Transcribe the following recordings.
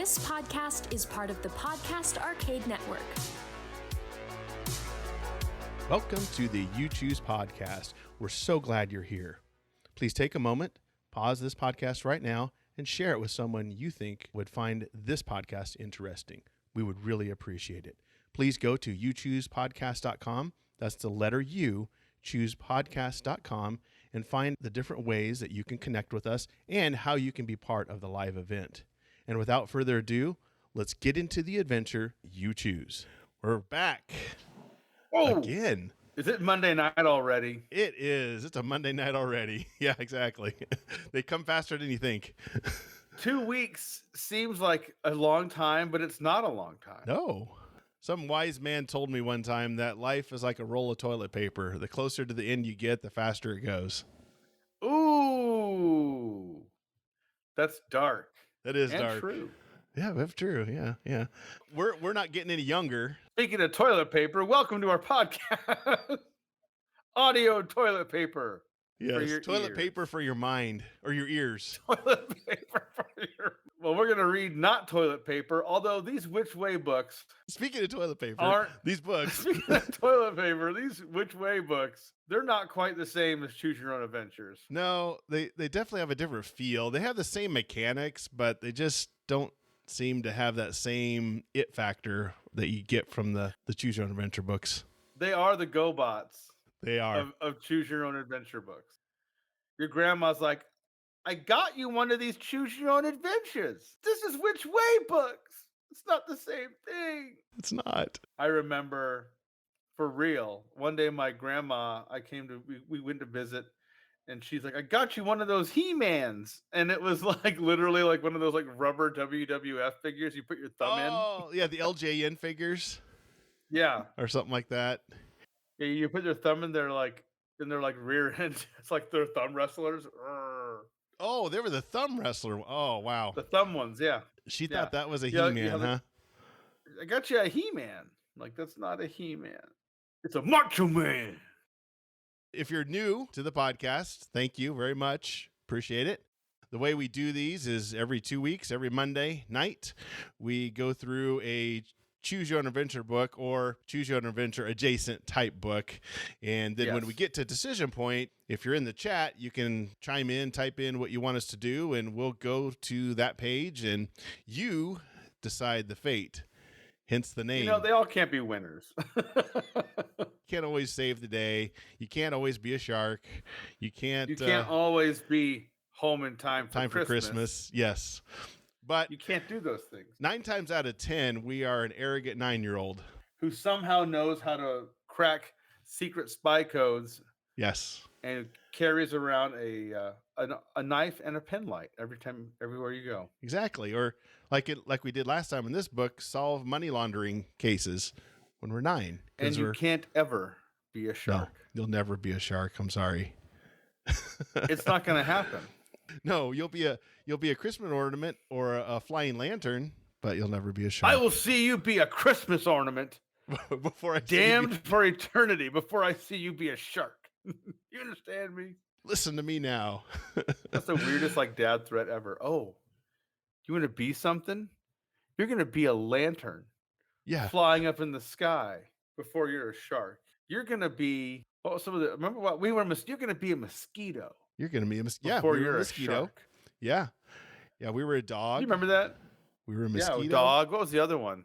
This podcast is part of the Podcast Arcade Network. Welcome to the You Choose podcast. We're so glad you're here. Please take a moment, pause this podcast right now, and share it with someone you think would find this podcast interesting. We would really appreciate it. Please go to youchoosepodcast.com. That's the letter U, choosepodcast.com, and find the different ways that you can connect with us and how you can be part of the live event. And without further ado, let's get into the adventure you choose. We're back. Again. Is it Monday night already? It is. It's a Monday night already. Yeah, exactly. They come faster than you think. 2 weeks seems like a long time, but it's not a long time. No. Some wise man told me one time that life is like a roll of toilet paper. The closer to the end you get, the faster it goes. Ooh. That's dark. That is and dark. True. Yeah, that's true. Yeah. We're not getting any younger. Speaking of toilet paper, welcome to our podcast. Audio toilet paper. Yes, toilet paper for your mind or your ears. Toilet paper for your... Well, we're going to read not toilet paper, although these Which Way books... Speaking of toilet paper, these books... Speaking of toilet paper, these Which Way books, they're not quite the same as Choose Your Own Adventures. No, they definitely have a different feel. They have the same mechanics, but they just don't seem to have that same it factor that you get from the Choose Your Own Adventure books. They are the GoBots. They are. Of Choose Your Own Adventure books. Your grandma's like, I got you one of these Choose Your Own Adventures. This is Which Way books. It's not the same thing. It's not. I remember, for real, one day my grandma, we went to visit, and she's like, I got you one of those He-Mans. And it was like literally like one of those like rubber WWF figures you put your thumb in. Oh, yeah, the LJN figures. Yeah. Or something like that. Yeah, you put your thumb in their rear end. It's like they're thumb wrestlers. Oh, they were the thumb wrestler. Oh, wow. The thumb ones, yeah. She thought that was a He-Man, huh? I got you a He-Man. Like, that's not a He-Man. It's a Macho Man. If you're new to the podcast, thank you very much. Appreciate it. The way we do these is every 2 weeks, every Monday night, we go through a Choose Your Own Adventure book or Choose Your Own Adventure adjacent type book. And then when we get to decision point, if you're in the chat, you can chime in, type in what you want us to do, and we'll go to that page and you decide the fate. Hence the name. You know, they all can't be winners. Can't always save the day. You can't always be a shark. You can't always be home in time for Christmas. Yes. But you can't do those things. 9 times out of 10, we are an arrogant 9-year-old who somehow knows how to crack secret spy codes. Yes. And carries around a knife and a pen light everywhere you go. Exactly. Or like we did last time in this book, solve money laundering cases when we're 9. And you can't ever be a shark. No, you'll never be a shark. I'm sorry. It's not going to happen. No, you'll be a Christmas ornament or a flying lantern, but you'll never be a shark. I will see you be a Christmas ornament before I damned for eternity before I see you be a shark. You understand me? Listen to me now. That's the weirdest dad threat ever. Oh, you want to be something? You're going to be a lantern. Yeah. Flying up in the sky before you're a shark. You're going to be remember what we were you're going to be a mosquito. You're going to be a mosquito. Before you're a mosquito. Shark. Yeah. Yeah, we were a dog. You remember that? We were a mosquito. Yeah, a dog. What was the other one?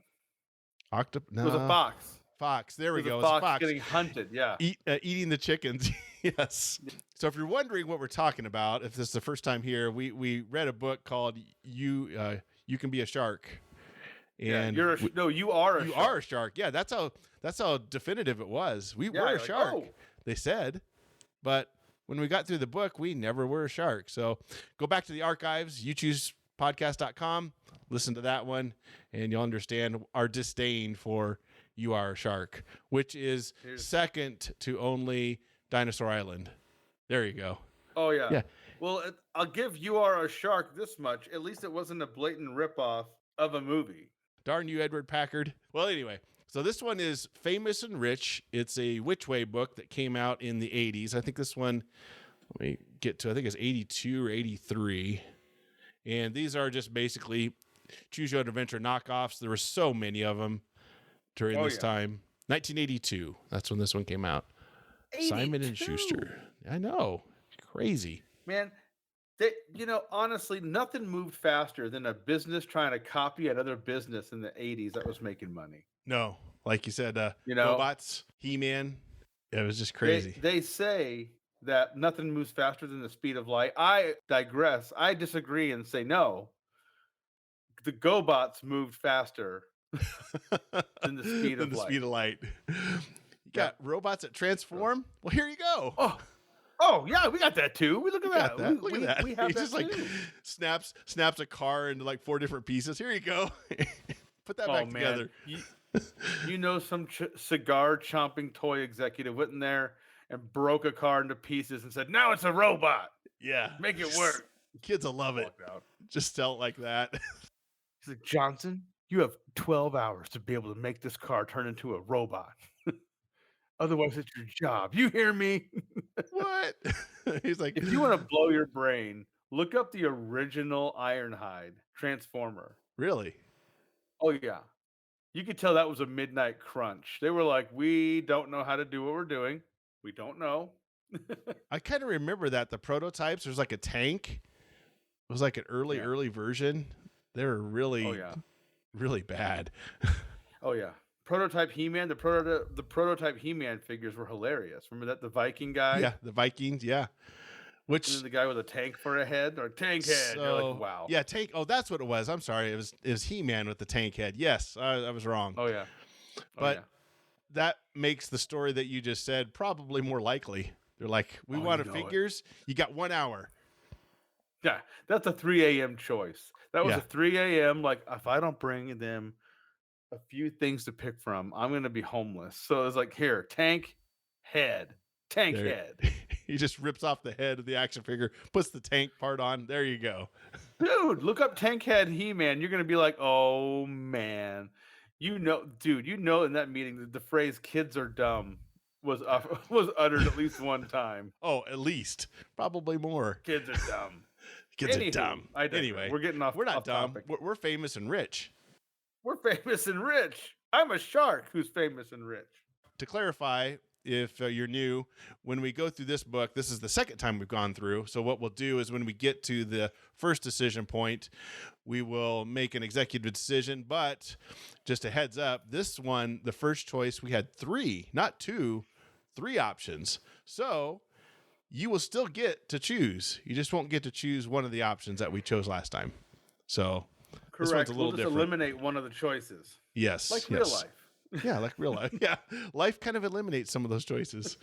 No. It was a fox. Fox. There we go. It was a fox getting hunted. Yeah. Eating the chickens. Yes. So if you're wondering what we're talking about, if this is the first time here, we read a book called You Can Be a Shark. And you are a shark. Yeah, that's how definitive it was. We were a shark. They said, but when we got through the book, we never were a shark. So go back to the archives, youchoosepodcast.com, listen to that one, and you'll understand our disdain for You Are a Shark, which is second to only Dinosaur Island. There you go. Oh, yeah. Yeah. Well, I'll give You Are a Shark this much. At least it wasn't a blatant ripoff of a movie. Darn you, Edward Packard. Well, anyway, so this one is Famous and Rich. It's a Which Way book that came out in the 80s. I think this one, let me get to, I think it's 82 or 83. And these are just basically choose your own adventure knockoffs. There were so many of them during this time. 1982. That's when this one came out. 82. Simon and Schuster. I know. Crazy. Man, honestly, nothing moved faster than a business trying to copy another business in the 80s that was making money. No, like you said, robots, He-Man. It was just crazy. They say that nothing moves faster than the speed of light. I digress. I disagree and say no. The GoBots moved faster than the speed of light. Speed of light. You got robots that transform? Well, here you go. Oh yeah, we got that too. Look at that. Look at that. We have he that just too. like snaps a car into like 4 different pieces. Here you go. Put that back together. Some cigar chomping toy executive went in there and broke a car into pieces and said, "Now it's a robot. Yeah, make it work." Kids will love it. Just tell it like that. He's like, "Johnson, you have 12 hours to be able to make this car turn into a robot. Otherwise, it's your job. You hear me?" What? He's like, if you want to blow your brain, look up the original Ironhide Transformer. Really? Oh, yeah. You could tell that was a midnight crunch. They were like, we don't know how to do what we're doing. We don't know. I kind of remember that. The prototypes, there's like a tank. It was like an early version. They were really, really bad. Oh, yeah. Prototype He-Man, the prototype He-Man figures were hilarious. Remember that, the Viking guy? Yeah, the Vikings, yeah. Which is the guy with a tank for a head, or tank head? So, you're like, wow. Yeah, tank. Oh, that's what it was. I'm sorry. It was He-Man with the tank head. Yes, I was wrong. Oh yeah. But that makes the story that you just said probably more likely. They're like, we wanted figures. You got 1 hour. Yeah, that's a 3 a.m. choice. That was a 3 a.m. Like, if I don't bring them a few things to pick from, I'm going to be homeless. So it's like, here, tank head. He just rips off the head of the action figure, puts the tank part on. There you go. Dude, look up tank head He-Man. You're going to be like, oh, man. In that meeting, the phrase "kids are dumb" was uttered at least one time. Oh, at least. Probably more. Kids are dumb. Kids are dumb. Anyway, we're getting off. We're not dumb. Topic. We're famous and rich. We're famous and rich. I'm a shark who's famous and rich. To clarify, if you're new, when we go through this book, this is the second time we've gone through. So what we'll do is when we get to the first decision point, we will make an executive decision. But just a heads up, this one, the first choice, we had 3, not 2, 3 options. So you will still get to choose. You just won't get to choose one of the options that we chose last time. So correct. This one's a little different. Eliminate one of the choices. Yes. Like real life. Yeah, like real life. Yeah. Life kind of eliminates some of those choices.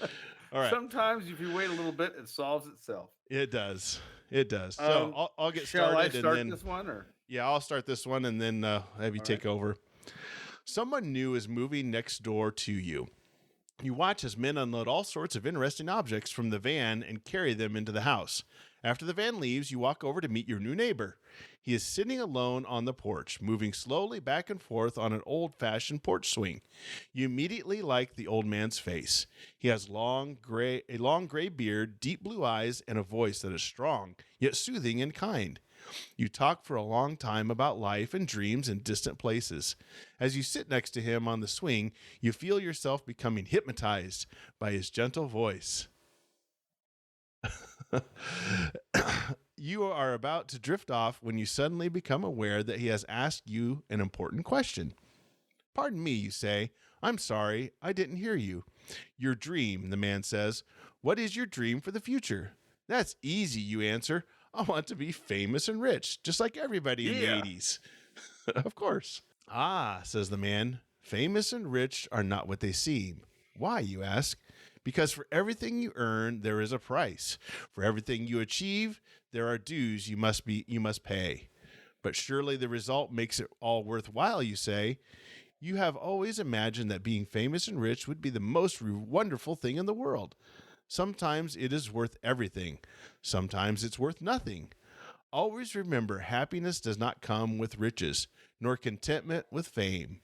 All right. Sometimes if you wait a little bit, it solves itself. It does. So I'll get started. Shall I start this one? Or? Yeah, I'll start this one and then have you take over. Someone new is moving next door to you. You watch as men unload all sorts of interesting objects from the van and carry them into the house. After the van leaves, you walk over to meet your new neighbor. He is sitting alone on the porch, moving slowly back and forth on an old-fashioned porch swing. You immediately like the old man's face. He has a long gray beard, deep blue eyes, and a voice that is strong, yet soothing and kind. You talk for a long time about life and dreams in distant places. As you sit next to him on the swing, you feel yourself becoming hypnotized by his gentle voice. You are about to drift off when you suddenly become aware that he has asked you an important question. Pardon me, you say. I'm sorry, I didn't hear you. Your dream, the man says. What is your dream for the future? That's easy, you answer. I want to be famous and rich, just like everybody in the 80s. Of course. Ah, says the man, famous and rich are not what they seem. Why, you ask? Because for everything you earn, there is a price. For everything you achieve, there are dues you must pay. But surely the result makes it all worthwhile, you say. You have always imagined that being famous and rich would be the most wonderful thing in the world. Sometimes it is worth everything. Sometimes it's worth nothing. Always remember, happiness does not come with riches, nor contentment with fame.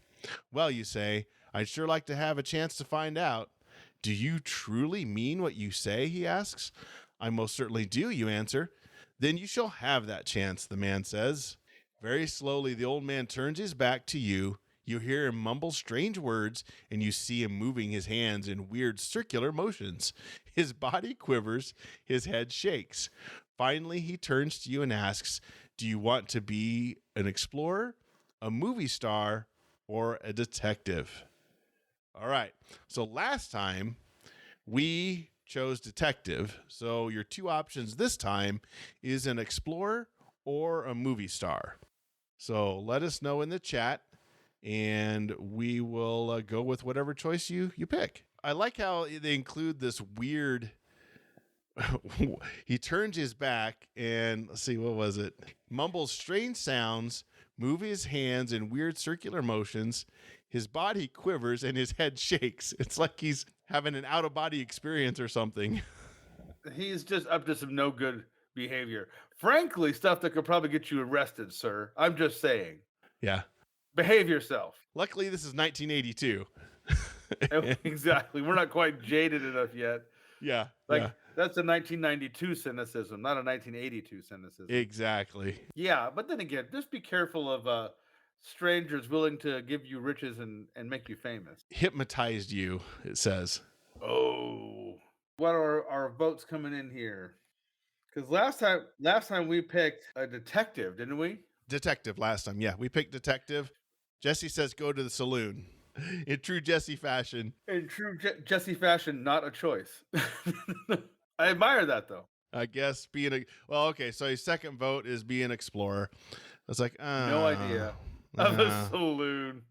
Well, you say, I'd sure like to have a chance to find out. Do you truly mean what you say, he asks. I most certainly do, you answer. Then you shall have that chance, the man says. Very slowly, the old man turns his back to you. You hear him mumble strange words, and you see him moving his hands in weird circular motions. His body quivers, his head shakes. Finally, he turns to you and asks, do you want to be an explorer, a movie star, or a detective? All right. So last time, we chose detective. So your two options this time is an explorer or a movie star. So let us know in the chat, and we will go with whatever choice you pick. I like how they include this weird. He turns his back and let's see, what was it? Mumbles strange sounds, move his hands in weird circular motions. His body quivers and his head shakes. It's like he's having an out-of-body experience or something. He's just up to some no good behavior. Frankly, stuff that could probably get you arrested, sir. I'm just saying. Yeah. Behave yourself. Luckily, this is 1982. Exactly. We're not quite jaded enough yet. Yeah. That's a 1992 cynicism, not a 1982 cynicism. Exactly. Yeah, but then again, just be careful of strangers willing to give you riches and make you famous. Hypnotized you, it says. Oh. What are our votes coming in here? Because last time we picked a detective, didn't we? Detective last time. Yeah, we picked detective. Jesse says go to the saloon. In true Jesse fashion. In true Jesse fashion, not a choice. I admire that, though. I guess so his second vote is be an explorer. I was like, no idea. Of a saloon.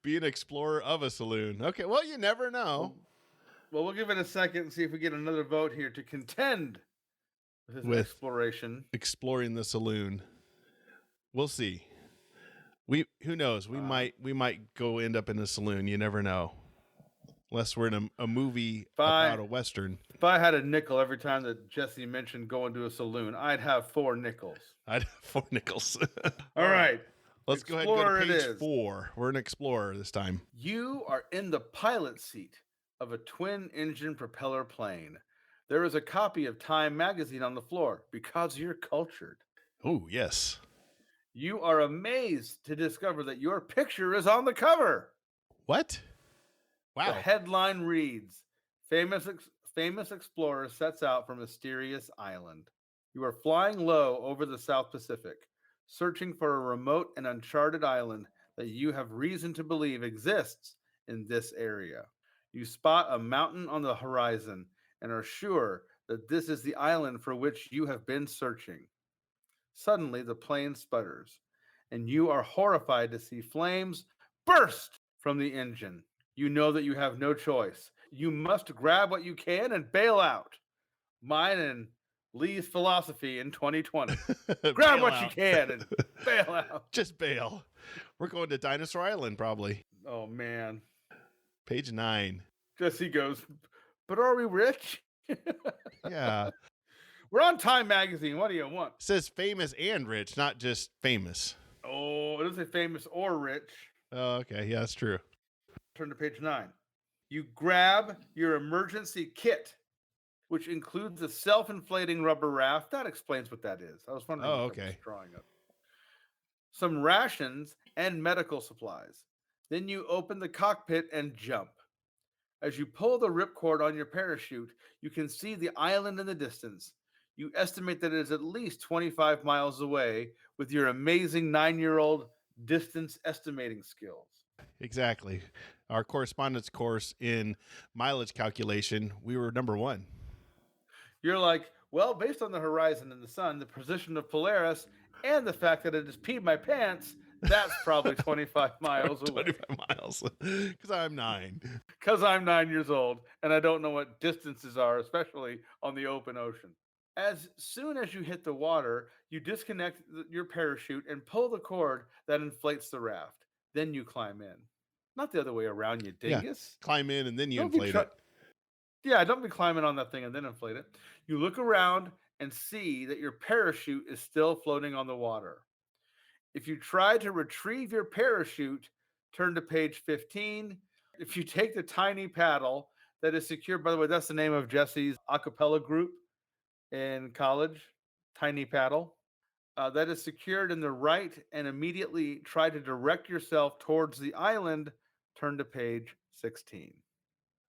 Be an explorer of a saloon. Okay, well, you never know. Well, we'll give it a second and see if we get another vote here to contend with exploration. Exploring the saloon. We'll see. Who knows? We might go end up in a saloon. You never know. Unless we're in a movie about a Western. If I had a nickel every time that Jesse mentioned going to a saloon, I'd have 4 nickels. I'd have 4 nickels. All right. Let's go ahead and go to page 4. We're an explorer this time. You are in the pilot seat of a twin-engine propeller plane. There is a copy of Time magazine on the floor because you're cultured. Oh, yes. You are amazed to discover that your picture is on the cover. What? Wow. The headline reads, famous explorer sets out for mysterious island. You are flying low over the South Pacific, searching for a remote and uncharted island that you have reason to believe exists in this area. You spot a mountain on the horizon and are sure that this is the island for which you have been searching. Suddenly, the plane sputters, and you are horrified to see flames burst from the engine. You know that you have no choice. You must grab what you can and bail out. Mine and Lee's philosophy in 2020. Grab what you can and bail out. Just bail. We're going to Dinosaur Island, probably. Oh, man. Page 9. Jesse goes, but are we rich? Yeah. We're on Time magazine. What do you want? It says famous and rich, not just famous. Oh, it doesn't say famous or rich. Oh, okay. Yeah, that's true. Turn to page 9. You grab your emergency kit, which includes a self-inflating rubber raft. That explains what that is. I was wondering what that was drawing up. Some rations and medical supplies. Then you open the cockpit and jump. As you pull the ripcord on your parachute, you can see the island in the distance. You estimate that it is at least 25 miles away with your amazing 9-year-old distance estimating skills. Exactly. Our correspondence course in mileage calculation, we were number 1. You're like, well, based on the horizon and the sun, the position of Polaris, and the fact that it has peed my pants, that's probably 25 miles away. 25 miles. Because I'm 9. Because I'm 9 years old, and I don't know what distances are, especially on the open ocean. As soon as you hit the water, you disconnect your parachute and pull the cord that inflates the raft. Then you climb in. Not the other way around, you dingus. Yeah. Climb in and then you inflate it. Yeah, don't be climbing on that thing and then inflate it. You look around and see that your parachute is still floating on the water. If you try to retrieve your parachute, turn to page 15. If you take the tiny paddle that is secured, by the way, that's the name of Jesse's a cappella group in college, Tiny Paddle. that is secured in the right and immediately try to direct yourself towards the island. Turn to page 16.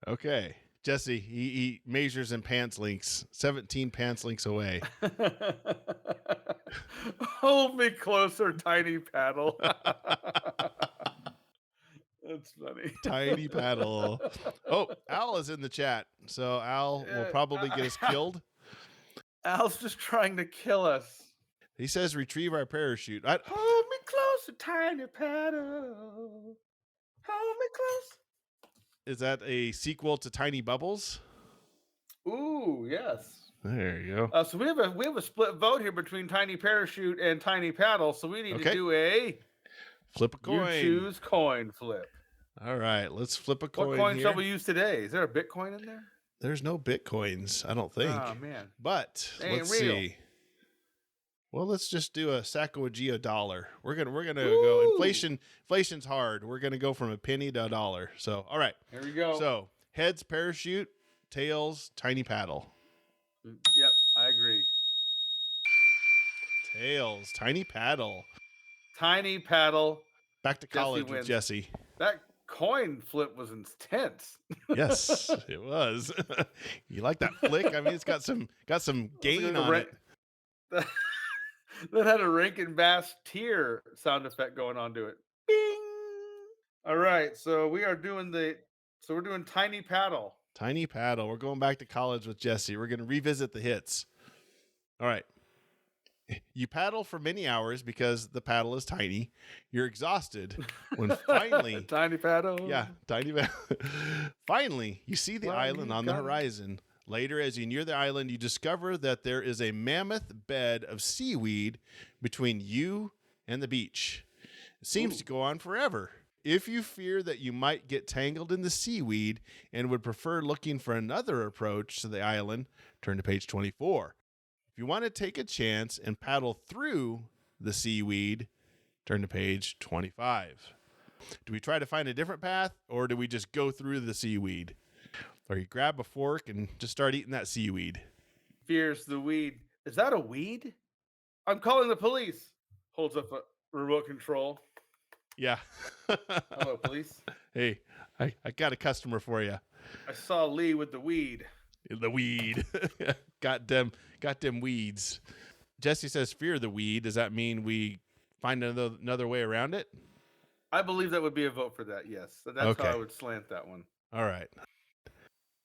Okay. Jesse, he measures in pants links, 17 pants links away. Hold me closer, tiny paddle. That's funny. Tiny paddle. Oh, Al is in the chat. So Al will probably get us killed. Al's just trying to kill us. He says retrieve our parachute. Hold me closer, tiny paddle. Hold me close. Is that a sequel to Tiny Bubbles? Ooh, yes. There you go. So we have a split vote here between Tiny Parachute and Tiny Paddle. So we need to do a flip a coin. You choose coin flip. All right, let's flip a coin. What coin shall we use today? Is there a Bitcoin in there? There's no Bitcoins, I don't think. Oh man. But let's see. Well, let's just do a Sacagawea dollar. We're gonna go. Inflation's hard. We're gonna go from a penny to a dollar. So all right. Here we go. So heads parachute, tails tiny paddle. Yep, I agree. Tails tiny paddle. Tiny paddle. Back to college with Jesse. That coin flip was intense. Yes, it was. You like that flick? I mean, it's got some gain on it. That had a Rankin Bass tear sound effect going on to it. Bing. All right, so we're doing tiny paddle. Tiny paddle. We're going back to college with Jesse. We're going to revisit the hits. All right. You paddle for many hours because the paddle is tiny. You're exhausted when finally tiny paddle. Yeah, tiny paddle. Finally, you see the island on the horizon. Later, as you near the island, you discover that there is a mammoth bed of seaweed between you and the beach. It seems to go on forever. If you fear that you might get tangled in the seaweed and would prefer looking for another approach to the island, turn to page 24. If you want to take a chance and paddle through the seaweed, turn to page 25. Do we try to find a different path, or do we just go through the seaweed? Or you grab a fork and just start eating that seaweed? Fears the weed. Is that a weed? I'm calling the police. Holds up a remote control. Yeah. Hello, police. Hey, I got a customer for you. I saw Lee with the weed. The weed. got them weeds. Jesse says fear the weed. Does that mean we find another way around it? I believe that would be a vote for that, yes. So that's how I would slant that one. All right.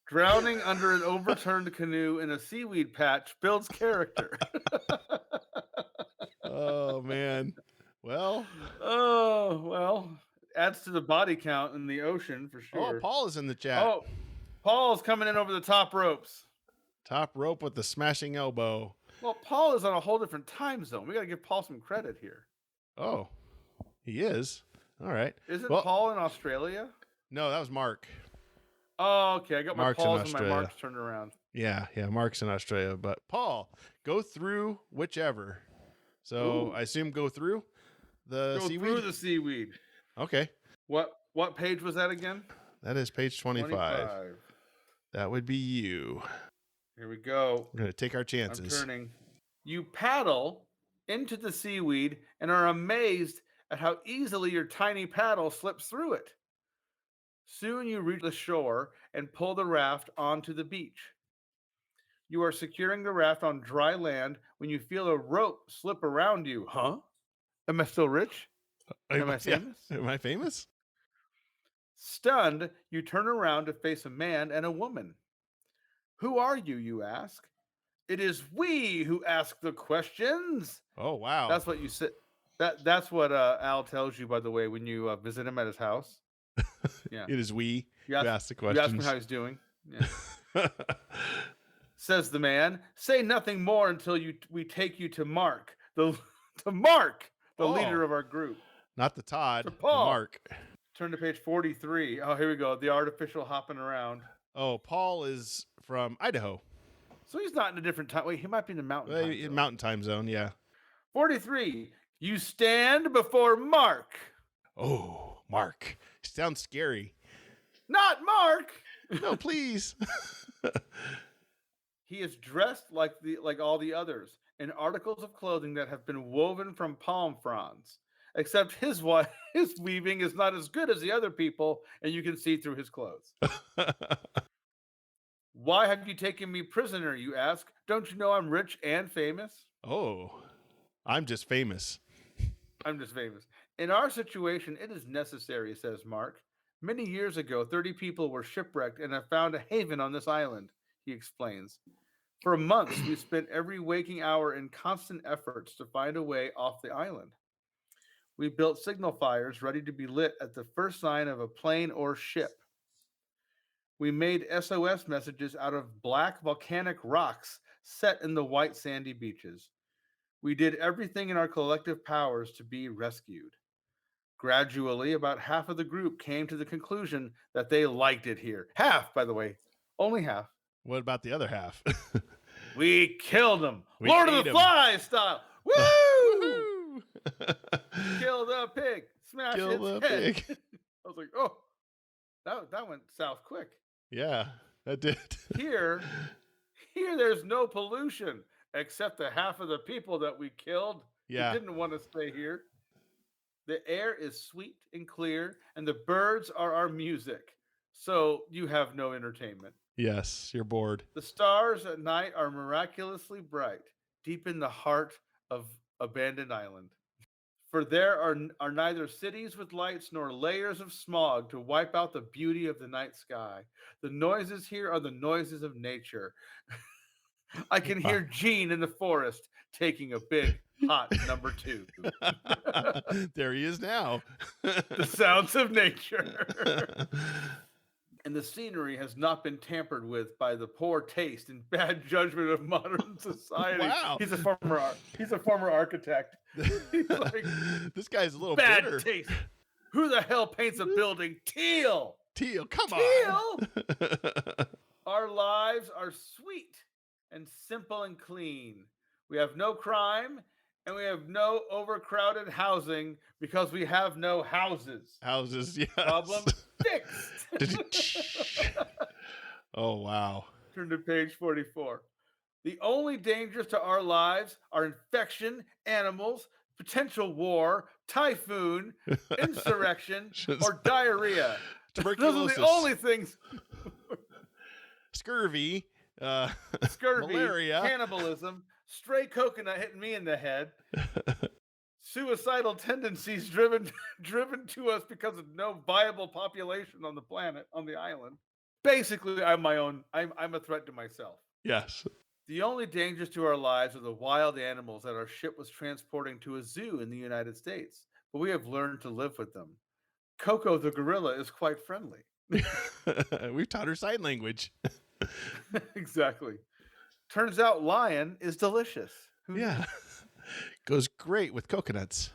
Drowning under an overturned canoe in a seaweed patch builds character. Oh, man. Well. Adds to the body count in the ocean for sure. Oh, Paul is in the chat. Oh, Paul's coming in over the top ropes. Top rope with the smashing elbow. Well, Paul is on a whole different time zone. We got to give Paul some credit here. Oh, he is. All right. Isn't Paul in Australia? No, that was Mark. Oh, okay. I got Mark's my Pauls and my Marks turned around. Yeah, Mark's in Australia. But Paul, go through whichever. So I assume go through the seaweed? Go through the seaweed. Okay. What page was that again? That is page 25. That would be you. Here we go. We're going to take our chances. I'm turning. You paddle into the seaweed and are amazed at how easily your tiny paddle slips through it. Soon you reach the shore and pull the raft onto the beach. You are securing the raft on dry land when you feel a rope slip around you. Huh? Am I still rich? Am I famous? Yeah. Am I famous? Stunned, you turn around to face a man and a woman. Who are you, you ask? It is we who ask the questions. Oh, wow. That's what you said. That's what Al tells you, by the way, when you visit him at his house. Yeah. It is we who ask the questions. You ask him how he's doing. Yeah. Says the man, say nothing more until we take you to Mark, the leader of our group. Not the Todd, Paul. the Mark. Turn to page 43. Oh, here we go. The artificial hopping around. Oh, Paul is from Idaho. So he's not in a different time. Wait, he might be in the mountain time zone. Mountain time zone, yeah. 43. You stand before Mark. Oh, Mark. Sounds scary. Not Mark. No, please. He is dressed like all the others in articles of clothing that have been woven from palm fronds. Except his weaving is not as good as the other people, and you can see through his clothes. Why have you taken me prisoner, you ask? Don't you know I'm rich and famous? Oh, I'm just famous. I'm just famous. In our situation, it is necessary, says Mark. Many years ago, 30 people were shipwrecked and have found a haven on this island, he explains. For months, we spent every waking hour in constant efforts to find a way off the island. We built signal fires ready to be lit at the first sign of a plane or ship. We made SOS messages out of black volcanic rocks set in the white sandy beaches. We did everything in our collective powers to be rescued. Gradually, about half of the group came to the conclusion that they liked it here. Half, by the way, only half. What about the other half? We killed them, We Lord of ate the 'em. Flies style. Woo! Woohoo! Kill the pig, smash Kill its the head. pig. I was like, oh, that went south quick. Yeah, that did. Here, there's no pollution except the half of the people that we killed Yeah. who didn't want to stay here. The air is sweet and clear, and the birds are our music. So you have no entertainment. Yes, you're bored. The stars at night are miraculously bright, deep in the heart of abandoned island. For there are neither cities with lights nor layers of smog to wipe out the beauty of the night sky. The noises here are the noises of nature. I can hear Gene in the forest taking a big, hot number 2. There he is now. The sounds of nature. And the scenery has not been tampered with by the poor taste and bad judgment of modern society. Wow. He's a former architect. He's like, this guy's a little bad bitter. taste. Who the hell paints a building teal? Teal, come Teal? on. Our lives are sweet and simple and clean. We have no crime and we have no overcrowded housing because we have no houses. Houses, yes. Problem fixed. Oh, wow. Turn to page 44. The only dangers to our lives are infection, animals, potential war, typhoon, insurrection, or diarrhea. Tuberculosis. Those are the only things. Scurvy. Scurvy, malaria. cannibalism, stray coconut hitting me in the head. Suicidal tendencies driven to us because of no viable population on the planet, on the island. Basically, I'm a threat to myself. Yes. The only dangers to our lives are the wild animals that our ship was transporting to a zoo in the United States, but we have learned to live with them. Coco the gorilla is quite friendly. We've taught her sign language. Exactly. Turns out lion is delicious. Yeah. Goes great with coconuts.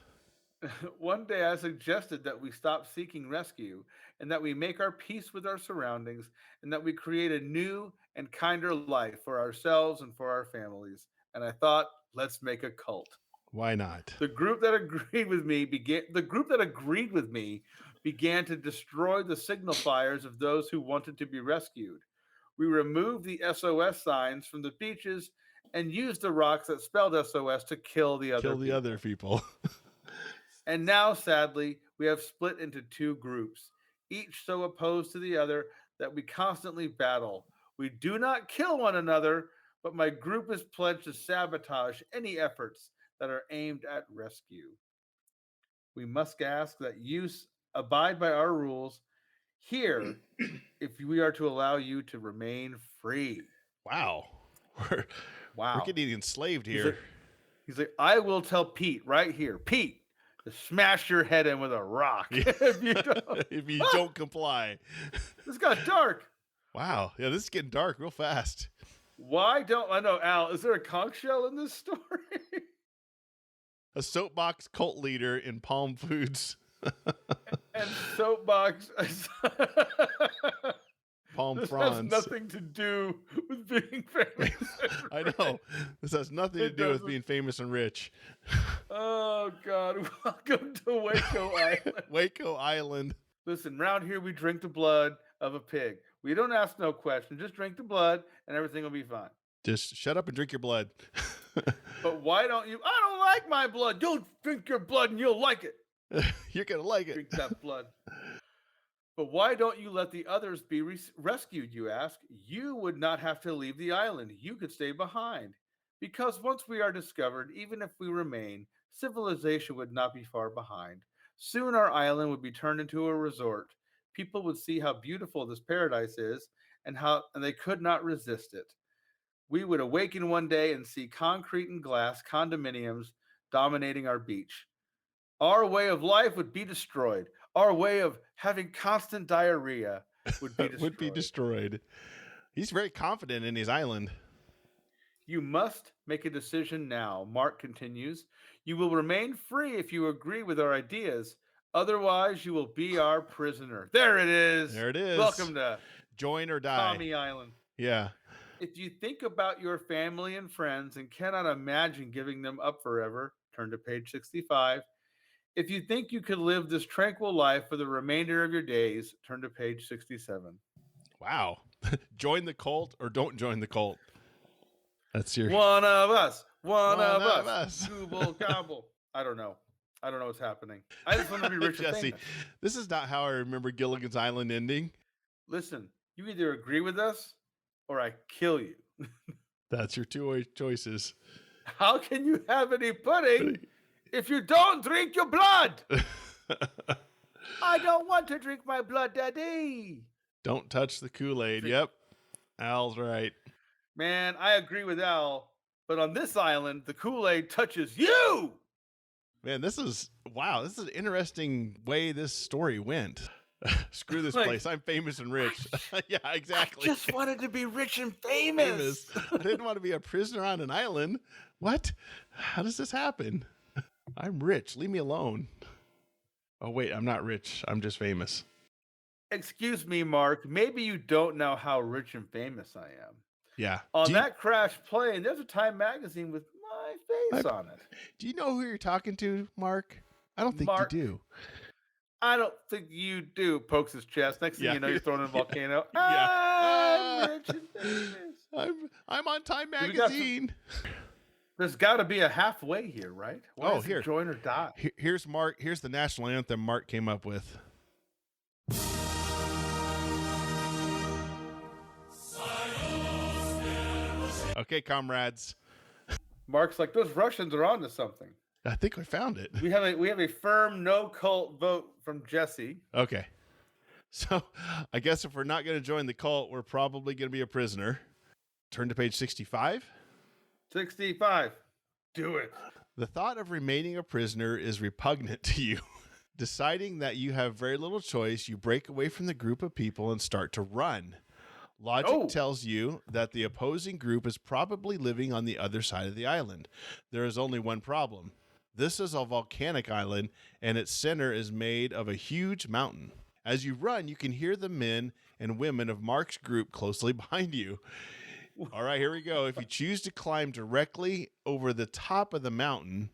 One day I suggested that we stop seeking rescue and that we make our peace with our surroundings and that we create a new and kinder life for ourselves and for our families. And I thought, let's make a cult. Why not? The group that agreed with me began to destroy the signal fires of those who wanted to be rescued. We removed the SOS signs from the beaches and used the rocks that spelled SOS to kill the other people. And now, sadly, we have split into 2 groups, each so opposed to the other that we constantly battle. We do not kill one another, but my group is pledged to sabotage any efforts that are aimed at rescue. We must ask that you abide by our rules here if we are to allow you to remain free. Wow. We're getting enslaved here. He's like, I will tell Pete right here, Pete, to smash your head in with a rock if you don't comply. This got dark. Wow. Yeah, this is getting dark real fast. Why don't I know, Al? Is there a conch shell in this story? A soapbox cult leader in Palm Foods. And soapbox. Palm this fronds. has nothing to do with being famous. I know. This has nothing to do with being famous and rich. Oh, God. Welcome to Waco Island. Waco Island. Listen, round here we drink the blood of a pig. We don't ask no questions. Just drink the blood and everything will be fine. Just shut up and drink your blood. But why don't you? I don't like my blood. You'll drink your blood and you'll like it. You're going to like it. Drink that blood. But why don't you let the others be rescued, you ask? You would not have to leave the island. You could stay behind. Because once we are discovered, even if we remain, civilization would not be far behind. Soon our island would be turned into a resort. People would see how beautiful this paradise is and they could not resist it. We would awaken one day and see concrete and glass condominiums dominating our beach. Our way of life would be destroyed. Our way of having constant diarrhea would be destroyed. Would be destroyed. He's very confident in his island. You must make a decision now, Mark continues. You will remain free if you agree with our ideas. Otherwise, you will be our prisoner. There it is. There it is. Welcome to Join or die. Tommy Island. Yeah. If you think about your family and friends and cannot imagine giving them up forever, turn to page 65. If you think you could live this tranquil life for the remainder of your days, turn to page 67. Wow. Join the cult or don't join the cult. That's your One of us. One of of us. us. Google gobble. I don't know what's happening. I just want to be rich and Jesse, famous. this is not how I remember Gilligan's Island ending. Listen, you either agree with us or I kill you. That's your two choices. How can you have any pudding if you don't drink your blood? I don't want to drink my blood, Daddy. Don't touch the Kool-Aid. Yep. Al's right. Man, I agree with Al, but on this island, the Kool-Aid touches you. Man, this is an interesting way this story went. Screw this place. I'm famous and rich. Yeah, exactly. I just wanted to be rich and famous. I didn't want to be a prisoner on an island. What? How does this happen? I'm rich. Leave me alone. Oh, wait, I'm not rich. I'm just famous. Excuse me, Mark. Maybe you don't know how rich and famous I am. Yeah. On that crashed plane, there's a Time magazine with my face on it. Do you know who you're talking to, Mark? I don't think Mark, you do. I don't think you do. Pokes his chest. Next thing you know, you're throwing in a volcano. Yeah. I'm rich and famous. I'm on Time magazine. There's got to be a halfway here, right? Why is it here. Join or die. Here's Mark. Here's the national anthem Mark came up with. Okay, comrades. Mark's like, those Russians are onto something. I think we found it. We have a firm no cult vote from Jesse. Okay. So I guess if we're not going to join the cult, we're probably going to be a prisoner. Turn to page 65. 65. Do it. The thought of remaining a prisoner is repugnant to you. Deciding that you have very little choice, you break away from the group of people and start to run. Logic tells you that the opposing group is probably living on the other side of the island. There is only one problem. This is a volcanic island, and its center is made of a huge mountain. As you run, you can hear the men and women of Mark's group closely behind you. All right, here we go. If you choose to climb directly over the top of the mountain,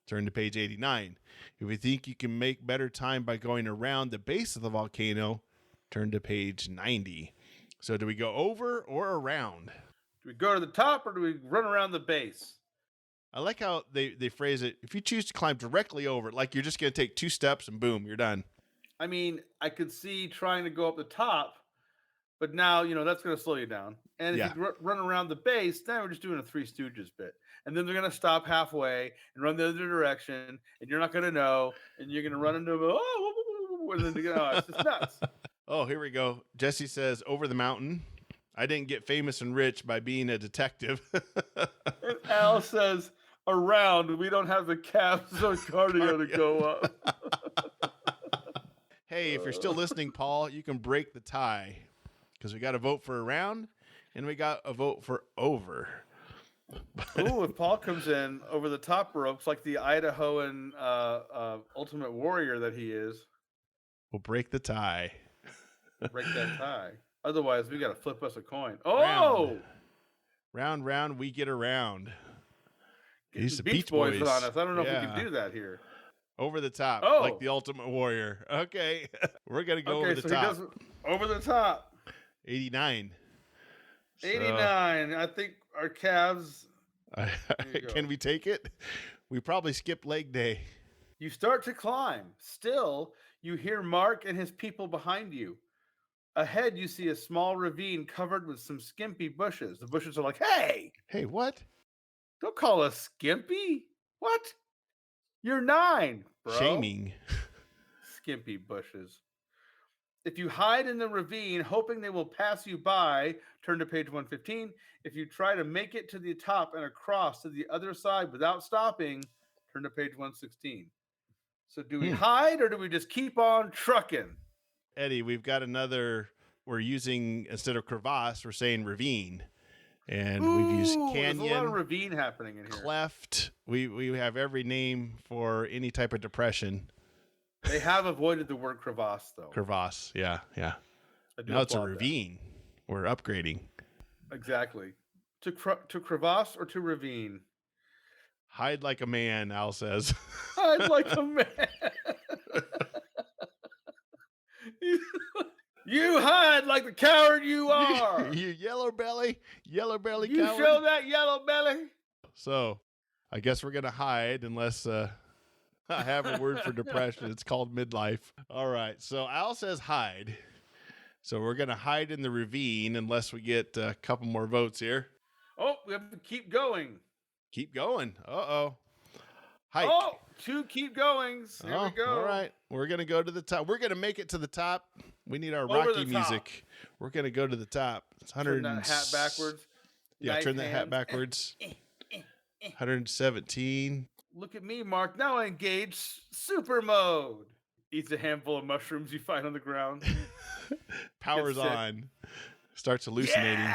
turn to page 89. If you think you can make better time by going around the base of the volcano, turn to page 90. So do we go over or around? Do we go to the top or do we run around the base? I like how they phrase it. If you choose to climb directly over it, like you're just going to take 2 steps and boom, you're done. I mean, I could see trying to go up the top, but now, that's going to slow you down. And if you run around the base, then we're just doing a Three Stooges bit. And then they're going to stop halfway and run the other direction, and you're not going to know, and you're going to run into and then it's just nuts. Oh, here we go. Jesse says, over the mountain. I didn't get famous and rich by being a detective. And Al says, around. We don't have the calves or cardio to go up. Hey, if you're still listening, Paul, you can break the tie because we got a vote for around and we got a vote for over. Ooh, if Paul comes in over the top ropes like the Idahoan Ultimate Warrior that he is, we'll break the tie. Break that tie. Otherwise, we got to flip us a coin. Oh! Round, we get around. These Beach Boys on us. I don't know if we can do that here. Over the top, like the Ultimate Warrior. Okay, we're going to go over the top. He goes over the top. 89. So, 89. I think our calves. There you go. can we take it? We probably skipped leg day. You start to climb. Still, you hear Mark and his people behind you. Ahead, you see a small ravine covered with some skimpy bushes. The bushes are like, hey, Hey, what? don't call us skimpy. What? You're 9, bro. Shaming. Skimpy bushes. If you hide in the ravine, hoping they will pass you by, turn to page 115. If you try to make it to the top and across to the other side without stopping, turn to page 116. So do we hide or do we just keep on trucking? Eddie, we've got another, we're using, instead of crevasse, we're saying ravine. And we've used canyon. There's a lot of ravine happening in here. Cleft. We have every name for any type of depression. They have avoided the word crevasse, though. Crevasse, yeah. Now it's a ravine. That. We're upgrading. Exactly. To crevasse or to ravine? Hide like a man, Al says. Hide like a man. You hide like the coward you are. You yellow belly coward. You show that yellow belly. So, I guess we're going to hide unless I have a word for depression. It's called midlife. All right. So, Al says hide. So, we're going to hide in the ravine unless we get a couple more votes here. Oh, we have to keep going. Keep going. Uh-oh. Hike. Oh, 2 keep goings. Here we go. All right. We're going to go to the top. We're going to make it to the top. We need our Rocky music. We're going to go to the top. It's 100. Turn that hat backwards. Yeah, turn that hat backwards. 117. Look at me, Mark. Now I engage super mode. Eats a handful of mushrooms you find on the ground. Powers on. Starts hallucinating.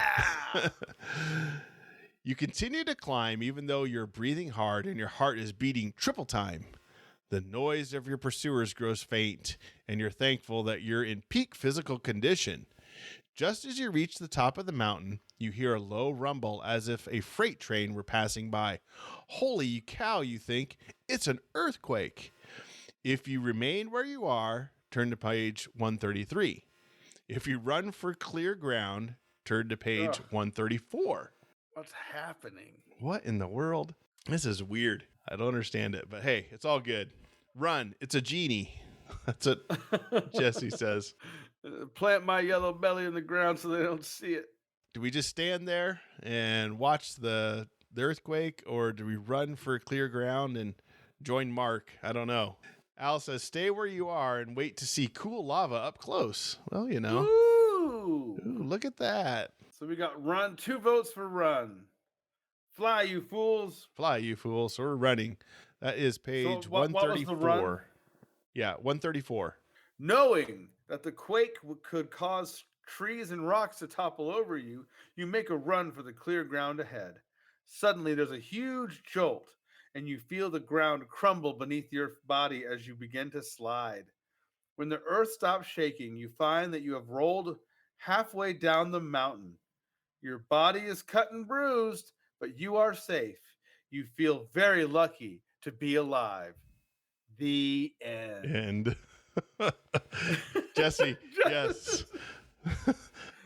Yeah! You continue to climb even though you're breathing hard and your heart is beating triple time. The noise of your pursuers grows faint, and you're thankful that you're in peak physical condition. Just as you reach the top of the mountain, you hear a low rumble as if a freight train were passing by. Holy cow, you think. It's an earthquake. If you remain where you are, turn to page 133. If you run for clear ground, turn to page 134. What's happening? What in the world? This is weird. I don't understand it, but hey, it's all good. Run. It's a genie. That's what Jesse says. Plant my yellow belly in the ground so they don't see it. Do we just stand there and watch the earthquake, or do we run for clear ground and join Mark? I don't know. Al says, stay where you are and wait to see cool lava up close. Well, you know. Ooh, look at that. So we got run. 2 votes for run. Fly, you fools. Fly, you fools. So we're running. That is page 134. What was the run? Yeah, 134. Knowing that the quake could cause trees and rocks to topple over you, you make a run for the clear ground ahead. Suddenly, there's a huge jolt, and you feel the ground crumble beneath your body as you begin to slide. When the earth stops shaking, you find that you have rolled halfway down the mountain. Your body is cut and bruised, but you are safe. You feel very lucky to be alive. The end. Jesse, yes.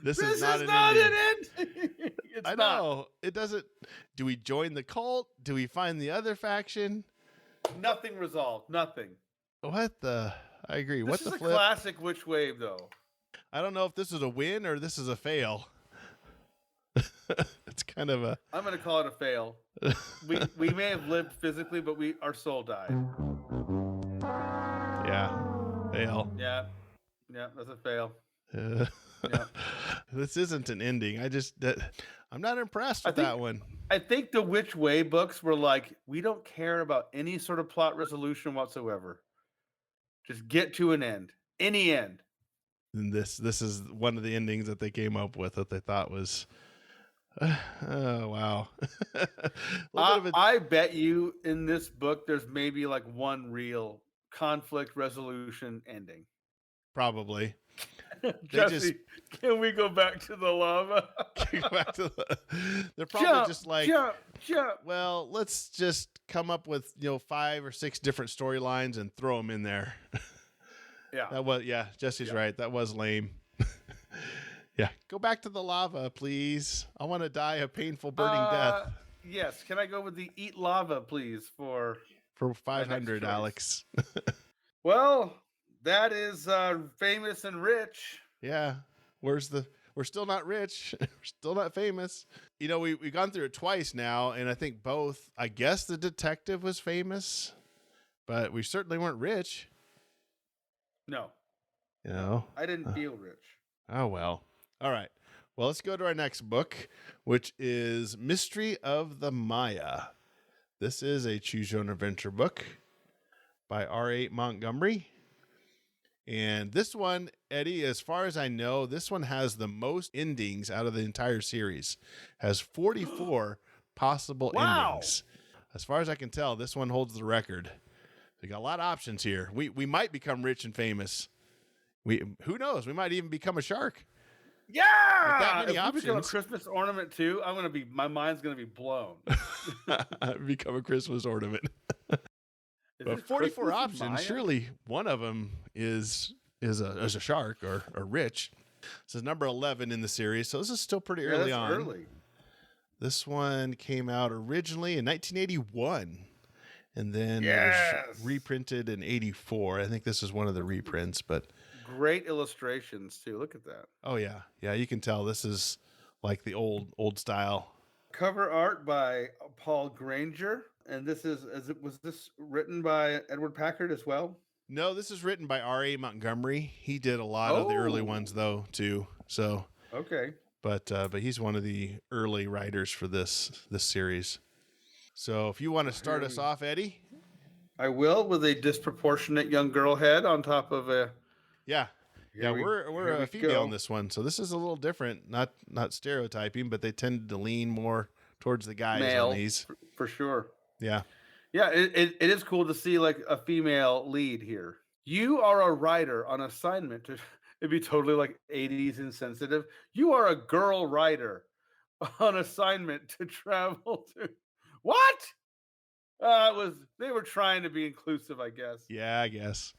This is not an ending. It's I know. It doesn't. Do we join the cult? Do we find the other faction? Nothing resolved. Nothing. What the? I agree. This What is the a flip? classic Witch Wave, though. I don't know if this is a win or this is a fail. It's kind of a. I'm going to call it a fail. we may have lived physically, but our soul died. Yeah. Fail. Yeah, that's a fail. Yeah. This isn't an ending. I'm not impressed with that one. I think the Witch Way books were like, we don't care about any sort of plot resolution whatsoever. Just get to an end. Any end. And this is one of the endings that they came up with that they thought was oh wow. I bet you in this book there's maybe like one real conflict resolution ending. Probably. Jesse, can we go back to the lava? They're probably just like, jump. Well, let's just come up with 5 or 6 different storylines and throw them in there. Yeah. Jesse's right. That was lame. Yeah. Go back to the lava, please. I want to die a painful burning death. Yes. Can I go with the eat lava, please, for For my next 500, choice? Alex. Well, that is famous and rich. Yeah. We're still not rich. We're still not famous. You know, we've gone through it twice now, and I think both, I guess the detective was famous, but we certainly weren't rich. No, You know? I didn't feel rich. Oh, well. All right. Well, let's go to our next book, which is Mystery of the Maya. This is a choose your own adventure book by R.A. Montgomery. And this one, Eddie, as far as I know, this one has the most endings out of the entire series. Has 44 possible endings. As far as I can tell, this one holds the record. We got a lot of options here. We might become rich and famous. Who knows? We might even become a shark. Yeah, with that many if we become a options. Christmas ornament too, my mind's gonna be blown. Become a Christmas ornament. Is But this 44 Christmas in options. Maya? Surely one of them is a shark or rich. This is number 11 in the series, so this is still pretty early that's on. Early. This one came out originally in 1981, and then it Yes. was reprinted in 84. I think this is one of the reprints, but Great illustrations too. Look at that. oh yeah, you can tell this is like the old style. Cover art by Paul Granger, and was this written by Edward Packard as well? No, this is written by R.A. Montgomery. He did a lot of the early ones though too. So okay, but he's one of the early writers for this series. So if you want to start us off, Eddie. I will, with a disproportionate young girl head on top of a. Yeah. We're a female in this one, so this is a little different. Not stereotyping, but they tend to lean more towards the guys male, on these. For sure. Yeah. Yeah, it is cool to see like a female lead here. You are a writer on assignment to. It'd be totally like 80s insensitive. You are a girl writer on assignment to travel to. What? They were trying to be inclusive, I guess. Yeah, I guess.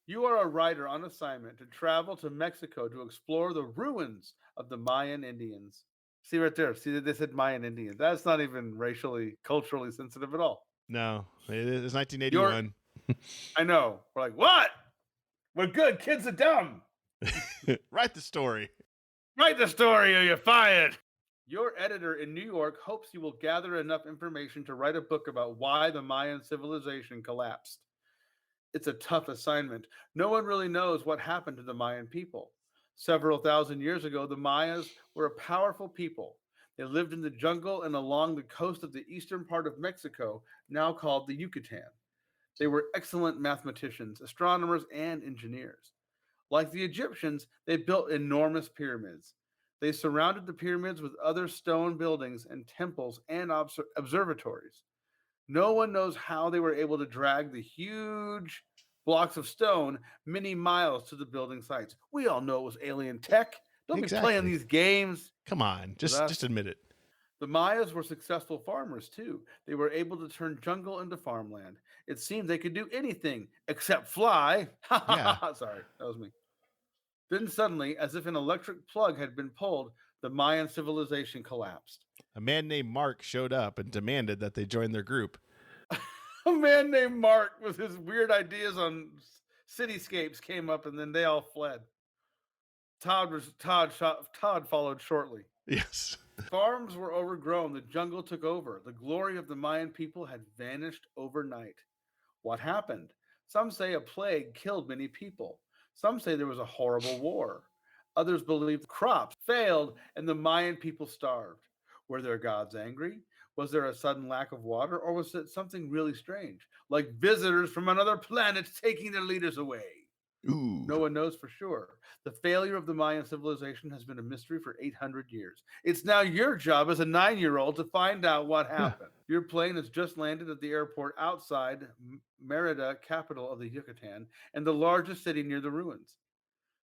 You are a writer on assignment to travel to Mexico to explore the ruins of the Mayan Indians. See right there. See that they said Mayan Indians. That's not even racially, culturally sensitive at all. No, it is 1981. I know. We're like, what? We're good. Kids are dumb. Write the story. Write the story or you're fired. Your editor in New York hopes you will gather enough information to write a book about why the Mayan civilization collapsed. It's a tough assignment. No one really knows what happened to the Mayan people. Several thousand years ago, the Mayas were a powerful people. They lived in the jungle and along the coast of the eastern part of Mexico, now called the Yucatan. They were excellent mathematicians, astronomers, and engineers. Like the Egyptians, they built enormous pyramids. They surrounded the pyramids with other stone buildings and temples and observatories. No one knows how they were able to drag the huge blocks of stone many miles to the building sites. We all know it was alien tech. Don't be playing these games. Come on, just admit it. The Mayas were successful farmers too. They were able to turn jungle into farmland. It seemed they could do anything except fly. Yeah. Sorry, that was me. Then suddenly, as if an electric plug had been pulled, the Mayan civilization collapsed. A man named Mark showed up and demanded that they join their group. A man named Mark with his weird ideas on cityscapes came up, and then they all fled. Todd followed shortly. Yes. Farms were overgrown. The jungle took over. The glory of the Mayan people had vanished overnight. What happened? Some say a plague killed many people. Some say there was a horrible war. Others believe crops failed and the Mayan people starved. Were their gods angry? Was there a sudden lack of water, or was it something really strange, like visitors from another planet taking their leaders away? Ooh. No one knows for sure. The failure of the Mayan civilization has been a mystery for 800 years. It's now your job as a 9-year-old to find out what happened. Your plane has just landed at the airport outside Merida, capital of the Yucatan, and the largest city near the ruins.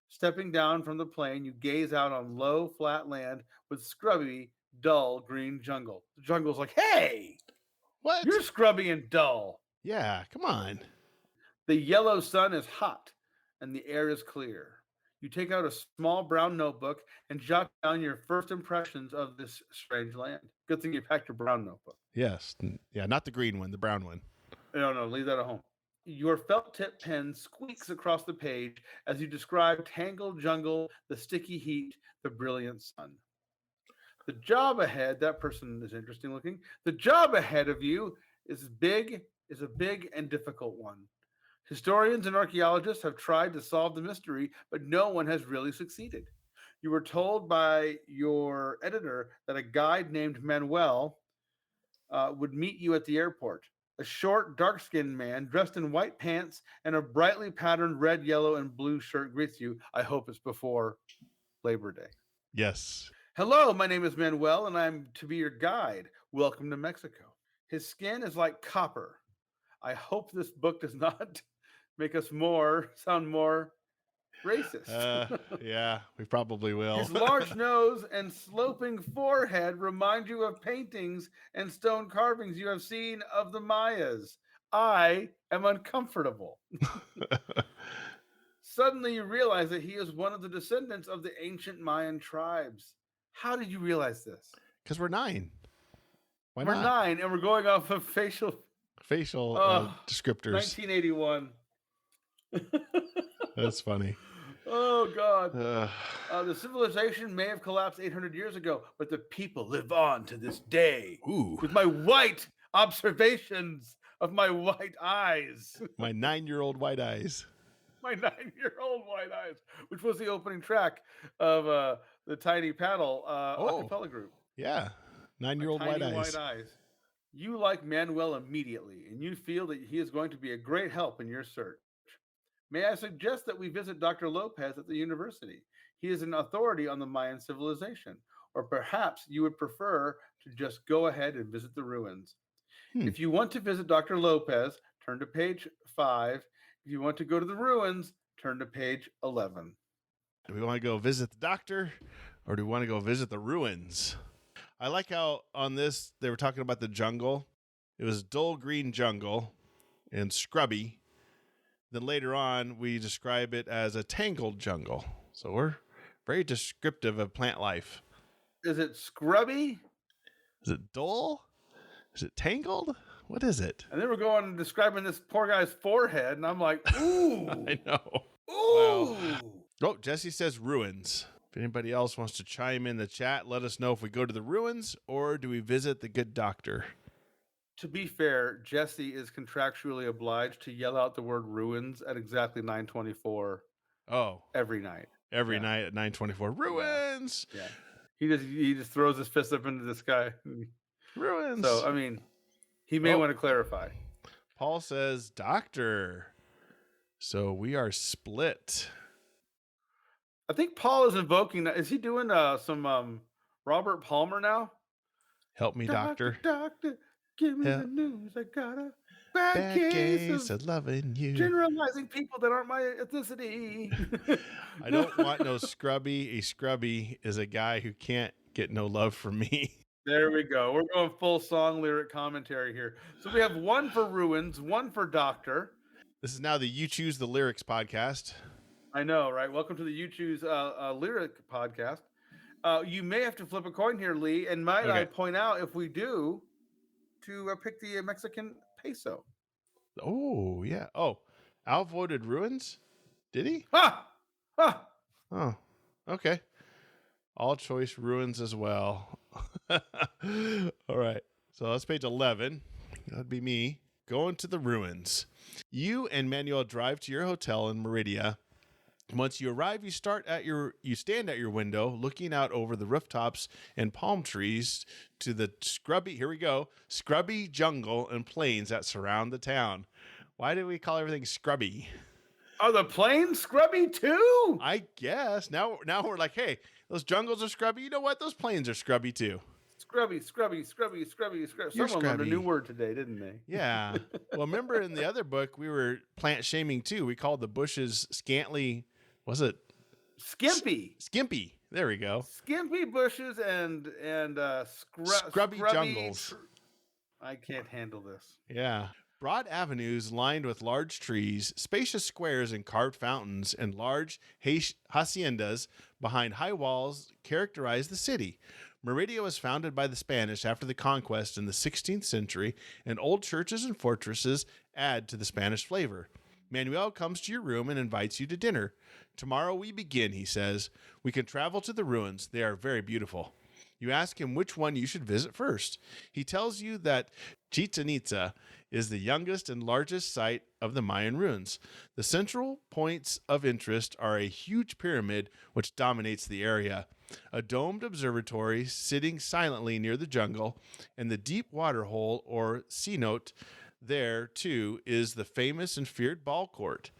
Stepping down from the plane, you gaze out on low, flat land with scrubby, dull green jungle. The jungle's like, hey, what? You're scrubby and dull. Yeah, come on. The yellow sun is hot and the air is clear. You take out a small brown notebook and jot down your first impressions of this strange land. Good thing you packed your brown notebook. Yes. Yeah, not the green one, the brown one. No, leave that at home. Your felt tip pen squeaks across the page as you describe tangled jungle, the sticky heat, the brilliant sun. The job ahead, that person is interesting looking. The job ahead of you is a big and difficult one. Historians and archaeologists have tried to solve the mystery, but no one has really succeeded. You were told by your editor that a guide named Manuel would meet you at the airport. A short, dark skinned man dressed in white pants and a brightly patterned red, yellow, and blue shirt greets you. I hope it's before Labor Day. Yes. Hello, my name is Manuel, and I'm to be your guide. Welcome to Mexico. His skin is like copper. I hope this book does not make us sound more racist. Yeah, we probably will. His large nose and sloping forehead remind you of paintings and stone carvings you have seen of the Mayas. I am uncomfortable. Suddenly you realize that he is one of the descendants of the ancient Mayan tribes. How did you realize this? Because we're 9. Why We're not? 9 and we're going off of facial descriptors. 1981. That's funny. Oh, God. The civilization may have collapsed 800 years ago, but the people live on to this day. Ooh. With my white observations of my white eyes. My 9-year-old white eyes. My 9-year-old white eyes, which was the opening track of the Tiny Paddle a cappella group. Yeah. 9-year-old white eyes. You like Manuel immediately, and you feel that he is going to be a great help in your search. May I suggest that we visit Dr. Lopez at the university? He is an authority on the Mayan civilization. Or perhaps you would prefer to just go ahead and visit the ruins. If you want to visit Dr. Lopez, turn to page 5. If you want to go to the ruins, turn to page 11. Do we want to go visit the doctor, or do we want to go visit the ruins? I like how on this, they were talking about the jungle. It was dull green jungle and scrubby. Then later on, we describe it as a tangled jungle. So we're very descriptive of plant life. Is it scrubby? Is it dull? Is it tangled? What is it? And then we're going and describing this poor guy's forehead, and I'm like, ooh. I know. Ooh. Wow. Oh, Jesse says ruins. If anybody else wants to chime in the chat, let us know if we go to the ruins or do we visit the good doctor. To be fair, Jesse is contractually obliged to yell out the word ruins at exactly 9:24. Oh, every night. Every night at 9:24. Ruins. Yeah. He just throws his fist up into the sky. Ruins. So, I mean, he may want to clarify. Paul says doctor. So we are split. I think Paul is invoking. Is he doing some Robert Palmer now? Help me, doctor. Doctor, give me the news. I got a bad case of loving you. Generalizing people that aren't my ethnicity. I don't want no scrubby. A scrubby is a guy who can't get no love from me. There we go. We're going full song lyric commentary here. So we have one for ruins, one for doctor. This is now the You Choose the Lyrics podcast. I know, right? Welcome to the You Choose Lyric podcast. You may have to flip a coin here, Lee, and might I point out, if we do, to pick the Mexican peso. Oh, yeah. Oh, Al voted ruins? Did he? Ha! Ha! Oh, okay. All choice ruins as well. All right. So that's page 11. That'd be me going to the ruins. You and Manuel drive to your hotel in Meridia. Once you arrive, you stand at your window, looking out over the rooftops and palm trees to the scrubby jungle and plains that surround the town. Why do we call everything scrubby? Are the plains scrubby too? I guess. Now we're like, hey, those jungles are scrubby. You know what? Those plains are scrubby too. Scrubby. Someone learned a new word today, didn't they? Yeah. Well, remember in the other book, we were plant shaming too. We called the bushes scantly. Was it skimpy? Skimpy. There we go. Skimpy bushes and scrubby jungles. I can't handle this. Yeah. Broad avenues lined with large trees, spacious squares and carved fountains, and large haciendas behind high walls characterize the city. Meridia was founded by the Spanish after the conquest in the 16th century, and old churches and fortresses add to the Spanish flavor. Manuel comes to your room and invites you to dinner. Tomorrow we begin, he says. We can travel to the ruins. They are very beautiful. You ask him which one you should visit first. He tells you that Chichen Itza is the youngest and largest site of the Mayan ruins. The central points of interest are a huge pyramid which dominates the area, a domed observatory sitting silently near the jungle, and the deep water hole or cenote. There, too, is the famous and feared ball court.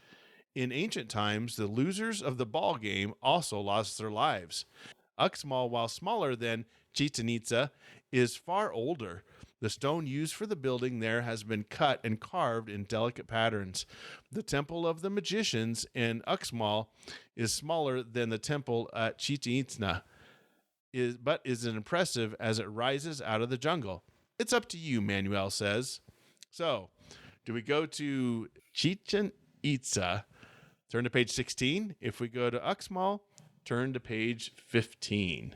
In ancient times, the losers of the ball game also lost their lives. Uxmal, while smaller than Chichen Itza, is far older. The stone used for the building there has been cut and carved in delicate patterns. The temple of the magicians in Uxmal is smaller than the temple at Chichen Itza, but is impressive as it rises out of the jungle. It's up to you, Manuel says. So, do we go to Chichen Itza? Turn to page 16. If we go to Uxmal, turn to page 15.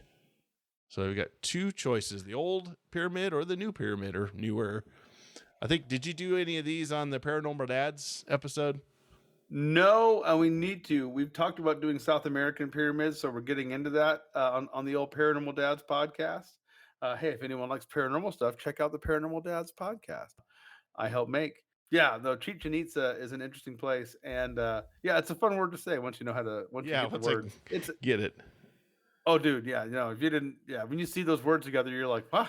So we got two choices, the old pyramid or the new pyramid, or newer. I think, did you do any of these on the Paranormal Dads episode? No, and we need to. We've talked about doing South American pyramids, so we're getting into that on the old Paranormal Dads podcast. Hey, if anyone likes paranormal stuff, check out the Paranormal Dads podcast I help make. Yeah, no, Chichen Itza is an interesting place, and yeah, it's a fun word to say once you know how to. Once you get the word, it's get it. Oh, dude, yeah, if you didn't, when you see those words together, you're like, huh?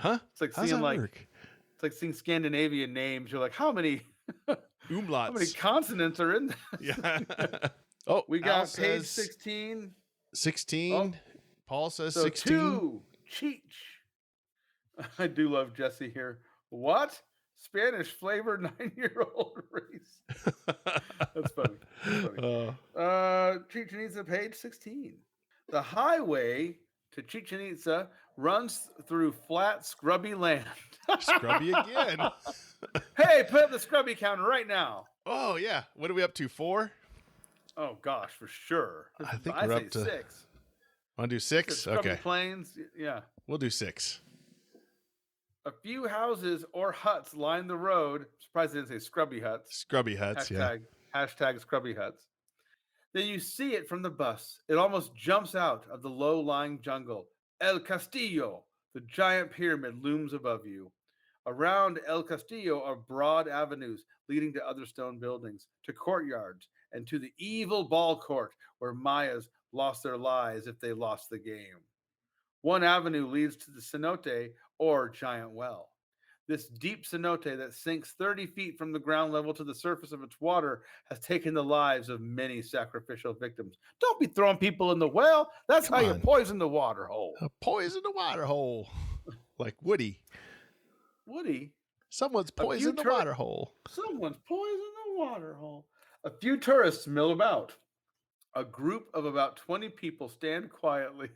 It's like seeing it's like seeing Scandinavian names. You're like, how many umlauts? How many consonants are in this? Yeah. We got page 16. 16. Paul says so 16. 2, Cheech. I do love Jesse here. What? Spanish flavored 9-year-old race. That's funny. Chichen Itza, page 16. The highway to Chichen Itza runs through flat, scrubby land. Scrubby again. Hey, put up the scrubby counter right now. Oh, yeah. What are we up to, 4? Oh, gosh, for sure. I think we're up to 6. Want to do 6? Okay. Plains, yeah. We'll do 6. A few houses or huts line the road. Surprised they didn't say scrubby huts. Scrubby huts, Hashtag scrubby huts. Then you see it from the bus. It almost jumps out of the low-lying jungle. El Castillo, the giant pyramid, looms above you. Around El Castillo are broad avenues leading to other stone buildings, to courtyards, and to the evil ball court where Mayas lost their lives if they lost the game. One avenue leads to the cenote, or giant well. This deep cenote that sinks 30 feet from the ground level to the surface of its water has taken the lives of many sacrificial victims. Don't be throwing people in the well. That's how you poison the water hole. Poison the water hole. Like Woody. Woody? Someone's poisoned the water hole. Someone's poisoned the water hole. A few tourists mill about. A group of about 20 people stand quietly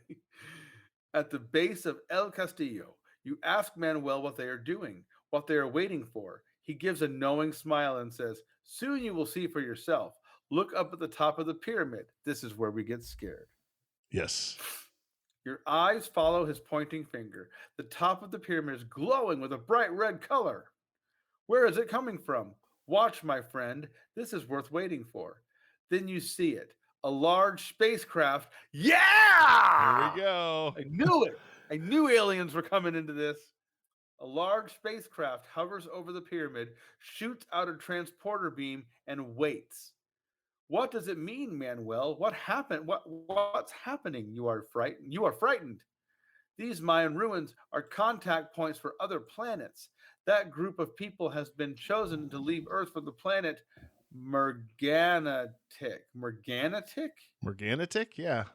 at the base of El Castillo. You ask Manuel what they are doing, what they are waiting for. He gives a knowing smile and says, soon you will see for yourself. Look up at the top of the pyramid. This is where we get scared. Yes. Your eyes follow his pointing finger. The top of the pyramid is glowing with a bright red color. Where is it coming from? Watch, my friend. This is worth waiting for. Then you see it. A large spacecraft. Yeah! There we go. I knew it. I knew aliens were coming into this. A large spacecraft hovers over the pyramid, shoots out a transporter beam, and waits. What does it mean, Manuel? What happened? What's happening? You are frightened. You are frightened. These Mayan ruins are contact points for other planets. That group of people has been chosen to leave Earth for the planet Morganatic. Morganatic? Morganatic, yeah.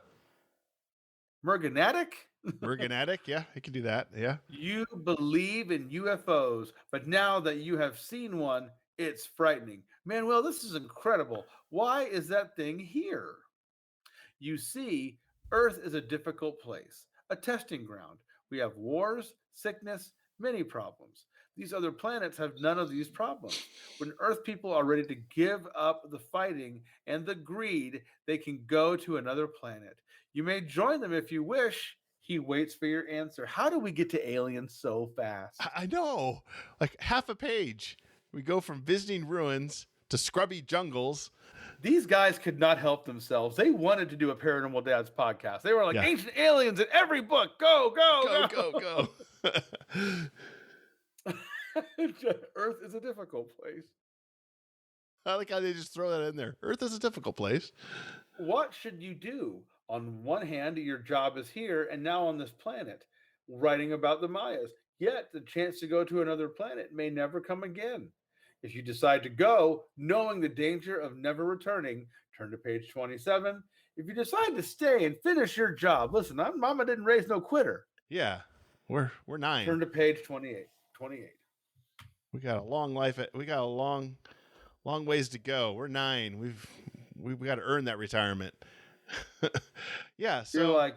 Morganatic? Morganatic, yeah, I can do that, yeah. You believe in UFOs, but now that you have seen one, it's frightening. Manuel, this is incredible. Why is that thing here? You see, Earth is a difficult place, a testing ground. We have wars, sickness, many problems. These other planets have none of these problems. When Earth people are ready to give up the fighting and the greed, they can go to another planet. You may join them if you wish. He waits for your answer. How do we get to aliens so fast? I know, like half a page. We go from visiting ruins to scrubby jungles. These guys could not help themselves. They wanted to do a Paranormal Dads podcast. They were like, Yeah. ancient aliens in every book. Go, go, Go. Earth is a difficult place. I like how they just throw that in there. Earth is a difficult place. What should you do? On one hand, your job is here and now on this planet, writing about the Mayas. Yet the chance to go to another planet may never come again. If you decide to go, knowing the danger of never returning, turn to page 27. If you decide to stay and finish your job, listen, Mama didn't raise no quitter. Yeah, we're 9. Turn to page 28. 28. We got a long life. We got a long ways to go. We're 9. We've got to earn that retirement. Yeah. So you're like,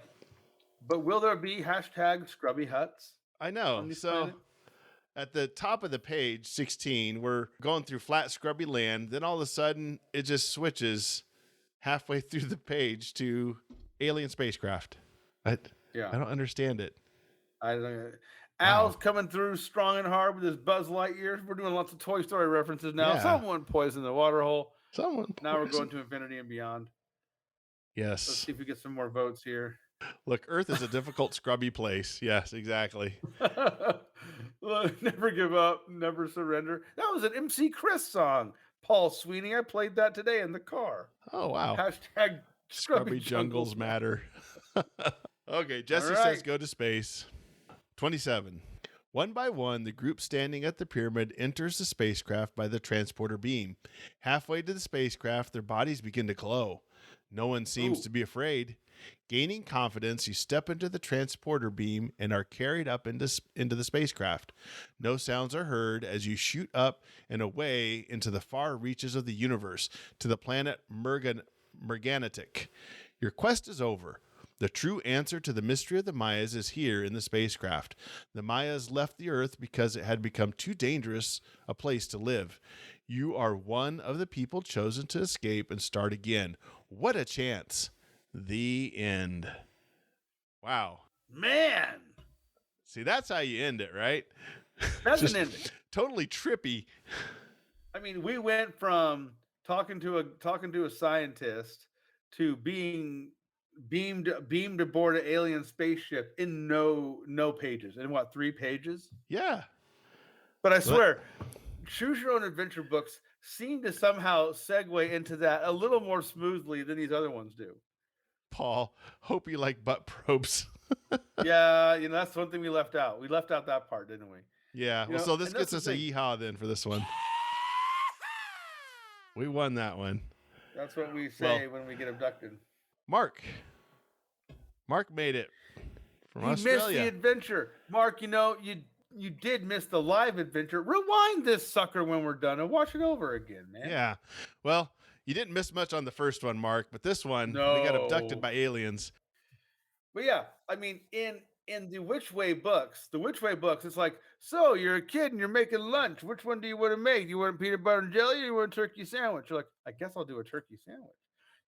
but will there be hashtag scrubby huts? I know. So planet? At the top of the page 16, we're going through flat scrubby land. Then all of a sudden, it just switches halfway through the page to alien spacecraft. I don't understand it. Al's coming through strong and hard with his Buzz Lightyear. We're doing lots of Toy Story references now. Yeah. Someone poisoned the water hole. Now we're poisoned. going to infinity and beyond. Yes. Let's see if we get some more votes here. Look, Earth is a difficult, scrubby place. Yes, exactly. Never give up, never surrender. That was an MC Chris song. Paul Sweeney. I played that today in the car. Oh, wow. Hashtag scrubby jungles matter. Okay, Jesse says go to space. 27. One by one, the group standing at the pyramid enters the spacecraft by the transporter beam. Halfway to the spacecraft, their bodies begin to glow. No one seems to be afraid. Gaining confidence, you step into the transporter beam and are carried up into the spacecraft. No sounds are heard as you shoot up and away into the far reaches of the universe to the planet Merganitic. Your quest is over. The true answer to the mystery of the Mayas is here in the spacecraft. The Mayas left the Earth because it had become too dangerous a place to live. You are one of the people chosen to escape and start again. What a chance. The end. Wow. Man. See, that's how you end it, right? That's an ending. Totally trippy. I mean, we went from talking to a scientist to being beamed aboard an alien spaceship in no pages. In what, 3 pages? Yeah. But I swear, Choose Your Own Adventure books seem to somehow segue into that a little more smoothly than these other ones do. Paul, hope you like butt probes. Yeah, that's one thing we left out. We left out that part, didn't we? Yeah. Well, so this gets us a yeehaw then for this one. We won that one. That's what we say when we get abducted. Mark made it from Australia. He missed the adventure. Mark, you did miss the live adventure. Rewind this sucker when we're done and watch it over again, man. Yeah. Well, you didn't miss much on the first one, Mark, but this one, we got abducted by aliens. But yeah, I mean, in the Which Way books, it's like, so you're a kid and you're making lunch. Which one do you want to make? Do you want peanut butter and jelly or you want a turkey sandwich? You're like, I guess I'll do a turkey sandwich.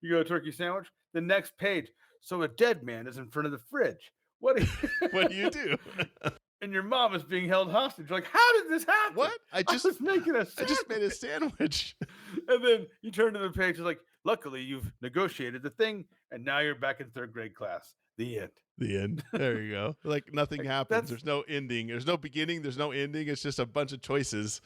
You go a turkey sandwich. The next page. So a dead man is in front of the fridge. What do you do? And your mom is being held hostage. You're like, how did this happen? What? I just made a sandwich. And then you turn to the page. It's like, luckily you've negotiated the thing, and now you're back in 3rd grade class. The end. The end. There you go. Like nothing happens. There's no ending. There's no beginning. There's no ending. It's just a bunch of choices.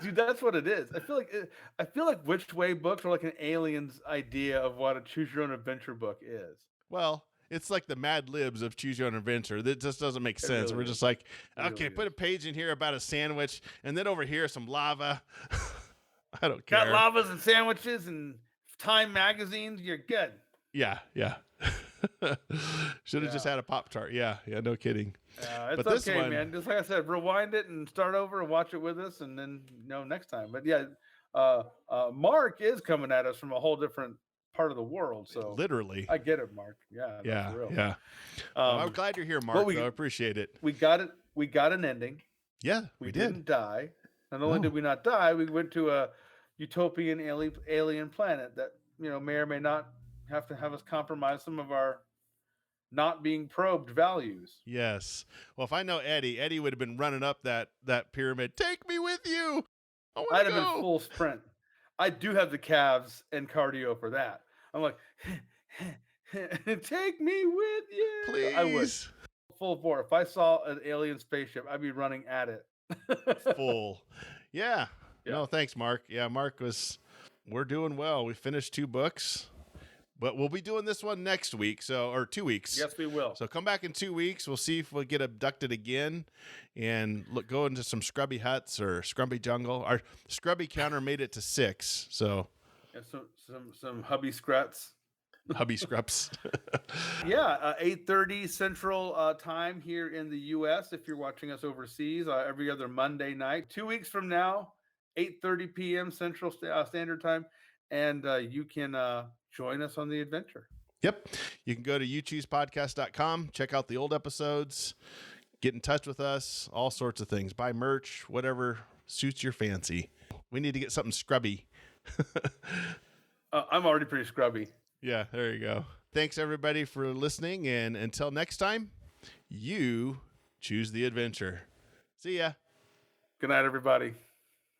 Dude, that's what it is. I feel like Which Way books are like an alien's idea of what a Choose Your Own Adventure book is. Well, it's like the Mad Libs of Choose Your Own Adventure. That just doesn't make sense. We're just like, okay, put a page in here about a sandwich, and then over here some lava. I don't care. Got lavas and sandwiches and Time magazines. You're good. Yeah. Should have just had a Pop-Tart. Yeah, no kidding. It's but okay, man. Just like I said, rewind it and start over and watch it with us, and then next time. But yeah, Mark is coming at us from a whole different part of the world. So Literally. I get it, Mark. Yeah, that's real. Yeah. I'm glad you're here, Mark. I appreciate it. We got it. We got an ending. Yeah, we did. didn't die. Not only did we not die, we went to a utopian alien planet that may or may not have to have us compromise some of our not being probed values. Yes. Well, if I know Eddie would have been running up that pyramid. Take me with you. I'd have been full sprint. I do have the calves and cardio for that. I'm like, take me with you. Please. I would. Full bore. If I saw an alien spaceship, I'd be running at it. Full. Yeah. No, thanks, Mark. Yeah, we're doing well. We finished 2 books, but we'll be doing this one next week. Or 2 weeks. Yes, we will. So come back in 2 weeks. We'll see if we'll get abducted again and go into some scrubby huts or scrubby jungle. Our scrubby counter made it to 6. So some hubby scruts. Hubby scrups. 8:30 Central time here in the U.S. If you're watching us overseas, every other Monday night. 2 weeks from now, 8:30 p.m. Central Standard Time, and you can join us on the adventure. Yep. You can go to youchoosepodcast.com, check out the old episodes, get in touch with us, all sorts of things. Buy merch, whatever suits your fancy. We need to get something scrubby. I'm already pretty scrubby. Yeah, there you go. Thanks, everybody, for listening. And until next time, you choose the adventure. See ya. Good night, everybody.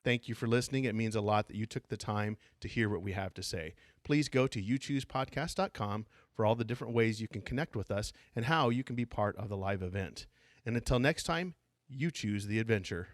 Thank you for listening. It means a lot that you took the time to hear what we have to say. Please go to youchoosepodcast.com for all the different ways you can connect with us and how you can be part of the live event. And until next time, you choose the adventure.